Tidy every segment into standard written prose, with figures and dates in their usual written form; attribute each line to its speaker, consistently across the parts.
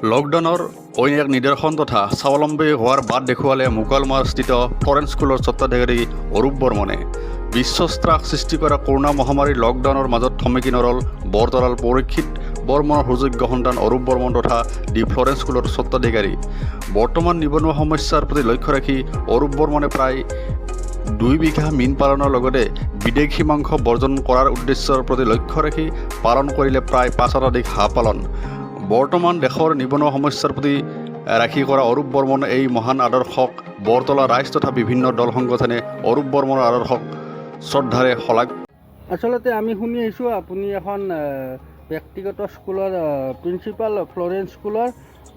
Speaker 1: লকডাউনৰ অইন এক নিদৰ্শন তথা স্বাৱলম্বী হোৱাৰ বাট দেখুৱালে মুকালমাৰস্থিত ফৰেঞ্চ স্কুলৰ স্বত্বাধিকাৰী অৰূপ বৰ্মনে। বিশ্বস্ত্ৰাস সৃষ্টি কৰা কৰোণা মহামাৰীৰ লকডাউনৰ মাজত থমকি নৰল বৰতলাৰ পৰীক্ষিত বৰ্মনৰ সুযোগ্য সন্তান অৰূপ বৰ্মন তথা দি ফৰেঞ্চ স্কুলৰ স্বত্বাধিকাৰী। বৰ্তমান নিবনুৱা সমস্যাৰ প্ৰতি লক্ষ্য ৰাখি অৰূপ বৰ্মনে প্ৰায় 2 বিঘা মীন পালনৰ লগতে বিদেশী মাংস বৰ্জন কৰাৰ উদ্দেশ্যৰ প্ৰতি লক্ষ্য ৰাখি পালন কৰিলে প্ৰায় 5 শতাধিক হাঁহ পালন। বৰ্তমান দেশৰ নিবনুৱা সমস্যাৰ প্ৰতি ৰাখি কৰা অৰূপ বৰ্মনৰ এই মহান আদৰ্শক বৰতলা ৰাইজ তথা বিভিন্ন দল সংগঠনে অৰূপ বৰ্মনৰ আদৰ্শক শ্ৰদ্ধাৰে শলাগ।
Speaker 2: আচলতে আমি শুনি আহিছোঁ আপুনি এখন ব্যক্তিগত স্কুলৰ প্ৰিন্সিপাল ফ্লৰেন্স স্কুলৰ।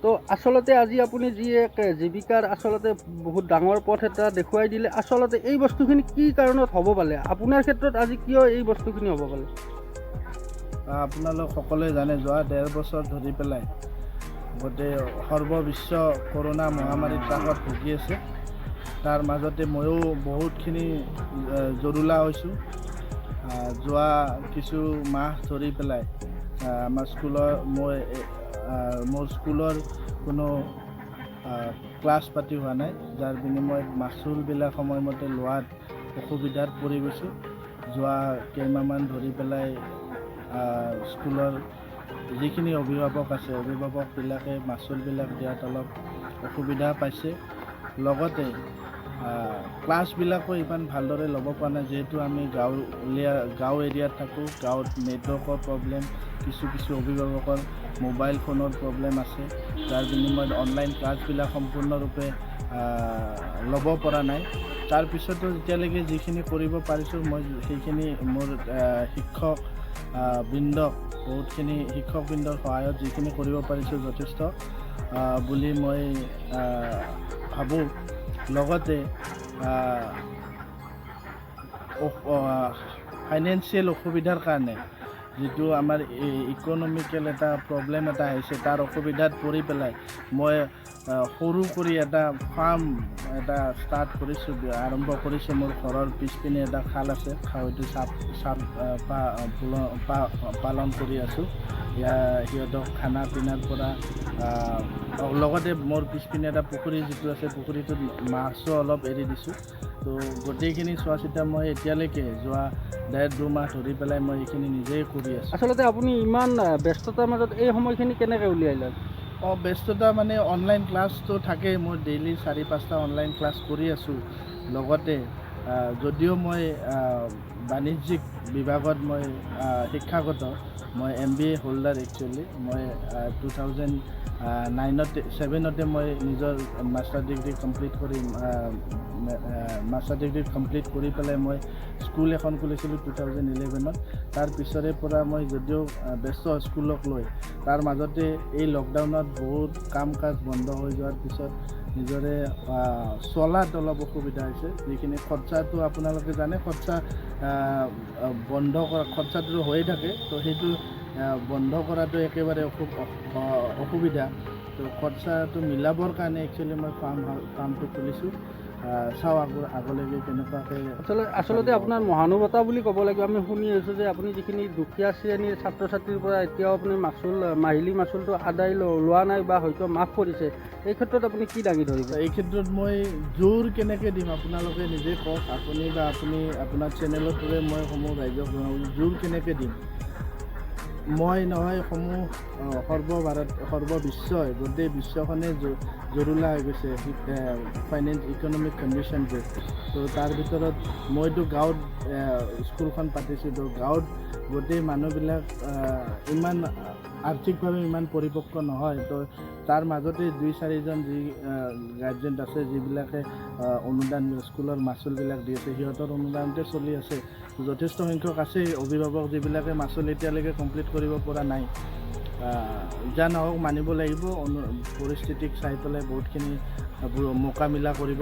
Speaker 2: তো আচলতে আজি আপুনি যি এক জীৱিকাৰ আচলতে বহুত ডাঙৰ পথ এটা দেখুৱাই দিলে। আচলতে এই বস্তুখিনি কি কাৰণত হ'ব পালে, আপোনাৰ ক্ষেত্ৰত আজি কিয় এই বস্তুখিনি হ'ব পালে?
Speaker 3: আপোনালোক সকলোৱে জানে যোৱা 1.5 বছৰ ধৰি পেলাই গোটেই সৰ্ববিশ্ব কৰোণা মহামাৰীৰ কাষত ভুগি আছে। তাৰ মাজতে ময়ো বহুতখিনি জৰুলা হৈছোঁ। যোৱা কিছু মাহ ধৰি পেলাই আমাৰ স্কুলৰ মোৰ স্কুলৰ কোনো ক্লাছ পাতি হোৱা নাই, যাৰ বিনিময়ত মাচুলবিলাক সময়মতে লোৱাত অসুবিধাত পৰি গৈছোঁ। যোৱা কেইমাহমান ধৰি পেলাই স্কুলৰ যিখিনি অভিভাৱক আছে অভিভাৱকবিলাকে মাচুলবিলাক দিয়াত অলপ অসুবিধা পাইছে। লগতে ক্লাছবিলাকো ইমান ভালদৰে ল'ব পৰা নাই, যিহেতু আমি গাঁও এৰিয়াত থাকোঁ। গাঁৱত নেটৱৰ্কৰ প্ৰব্লেম, কিছু অভিভাৱকৰ মোবাইল ফোনৰ প্ৰব্লেম আছে, যাৰ বিনিময়ত অনলাইন ক্লাছবিলাক সম্পূৰ্ণৰূপে ল'ব পৰা নাই। তাৰপিছতো এতিয়ালৈকে যিখিনি কৰিব পাৰিছোঁ মই সেইখিনি মোৰ বৃন্দক বহুতখিনি শিক্ষকবৃন্দৰ সহায়ত যিখিনি কৰিব পাৰিছোঁ যথেষ্ট বুলি মই ভাবোঁ। লগতে ফাইনেন্সিয়েল অসুবিধাৰ কাৰণে যিটো আমাৰ ইকনমিকেল এটা প্ৰব্লেম এটা আহিছে, তাৰ অসুবিধাত পৰি পেলাই মই সৰু কৰি এটা ফাৰ্ম এটা আৰম্ভ কৰিছোঁ। মোৰ ঘৰৰ পিছপিনে এটা খাল আছে, হয়তো চাপ পালন কৰি আছোঁ। সিহঁতক খানা পিনাৰ পৰা লগতে মোৰ পিছপিনে এটা পুখুৰী যিটো আছে, পুখুৰীটোত মাছো অলপ এৰি দিছোঁ। তো গোটেইখিনি চোৱা চিতা মই এতিয়ালৈকে যোৱা 1.5-2 মাহ ধৰি পেলাই মই এইখিনি নিজেই কৰি আছোঁ।
Speaker 2: আচলতে আপুনি ইমান ব্যস্ততাৰ মাজত এই সময়খিনি কেনেকৈ উলিয়াই লয়?
Speaker 3: ব্যস্ততা মানে অনলাইন ক্লাছটো থাকেই, মোৰ ডেইলি 4-5টা অনলাইন ক্লাছ কৰি আছোঁ। লগতে যদিও মই বাণিজ্যিক বিভাগত মই শিক্ষাগত, মই MBA হোল্ডাৰ। একচুৱেলি মই 2007 মই নিজৰ মাষ্টাৰ ডিগ্ৰী কমপ্লিট কৰি পেলাই মই স্কুল এখন খুলিছিলোঁ 2011। তাৰ পিছৰে পৰা মই যদিও ব্যস্ত স্কুলক লৈ, তাৰ মাজতে এই লকডাউনত বহুত কাম কাজ বন্ধ হৈ যোৱাৰ পিছত নিজৰে চলাত অলপ অসুবিধা হৈছে। যিখিনি খৰচাটো আপোনালোকে জানে, খৰচাটো হৈয়ে থাকে, তো সেইটো বন্ধ কৰাটো একেবাৰে অসুবিধা। তো খৰচাটো মিলাবৰ কাৰণে একচুৱেলি মই ফাৰ্মটো খুলিছোঁ। চাওঁ আগলৈকে কেনেকুৱাকৈ।
Speaker 2: আচলতে আপোনাৰ মহানুভৱতা বুলি ক'ব লাগিব। আমি শুনি আছোঁ যে আপুনি যিখিনি দুখীয়া শ্ৰেণীৰ ছাত্ৰ ছাত্ৰীৰ পৰা এতিয়াও আপুনি মাহিলী মাচুলটো আদায় লোৱা নাই বা হয়তো মাফ কৰিছে, এই ক্ষেত্ৰত আপুনি কি দাঙি ধৰিব?
Speaker 3: এই ক্ষেত্ৰত মই জোৰ কেনেকৈ দিম আপোনালোকে নিজে কওক। আপুনি আপোনাৰ চেনেলৰ থ্ৰুৰে মই সমূহ ৰাইজক জনাওঁ, জোৰ কেনেকৈ দিম। মই নহয়, সৰ্ববিশ্বই গোটেই বিশ্বখনে জৰুলা হৈ গৈছে ইকনমিক কণ্ডিশ্যনটো। তো তাৰ ভিতৰত মইতো গাঁৱত স্কুলখন পাতিছোঁ। তো গাঁৱত গোটেই মানুহবিলাক ইমান আৰ্থিকভাৱে ইমান পৰিপক্ক নহয়। তো তাৰ মাজতে 2-4জন যি গাৰ্জেণ্ট আছে, যিবিলাকে অনুদান স্কুলৰ মাচুলবিলাক দি আছে, সিহঁতৰ অনুদানতে চলি আছে। যথেষ্ট সংখ্যক আছে অভিভাৱক যিবিলাকে মাচুল এতিয়ালৈকে কমপ্লিট কৰিব পৰা নাই। যা নহওক মানিব লাগিব, পৰিস্থিতিক চাই পেলাই বহুতখিনি মোকাবিলা কৰিব